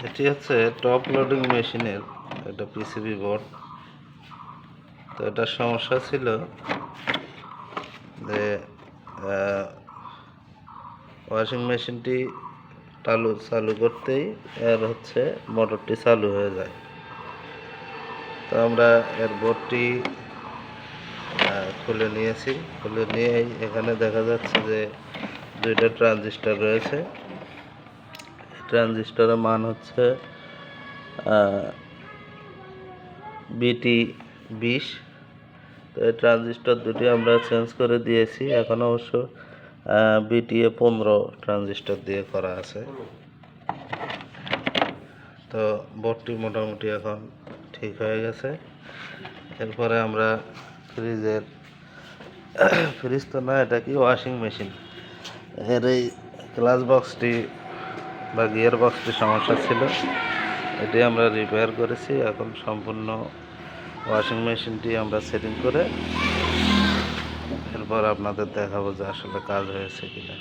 এটি হচ্ছে top loading মেশিনের একটা পিসিবি বোর্ড। তো এটার সমস্যা ছিল যে ওয়াশিং মেশিনটি চালু করতেই এর হচ্ছে মোটরটি চালু হয়ে যায়। তো আমরা এর বোর্ডটি খুলে নিয়েছি। খুলে নিয়েই এখানে দেখা যাচ্ছে যে দুইটা ট্রানজিস্টর রয়েছে। ট্রানজিস্টরের মান হচ্ছে BT20। তো এই ট্রানজিস্টর দুটি আমরা চেঞ্জ করে দিয়েছি। এখন অবশ্য BTA15 ট্রানজিস্টর দিয়ে করা আছে। তো বোর্ডটি মোটামুটি এখন ঠিক হয়ে গেছে। এরপরে আমরা ফ্রিজ তো না, এটা কি ওয়াশিং মেশিন, এর এই ক্লাচ বক্সটি বা গিয়ার বক্সটি সমস্যা ছিল, এটি আমরা রিপেয়ার করেছি। এখন সম্পূর্ণ ওয়াশিং মেশিনটি আমরা সেটিং করে এরপর আপনাদের দেখাবো যে আসলে কাজ হয়েছে কিনা।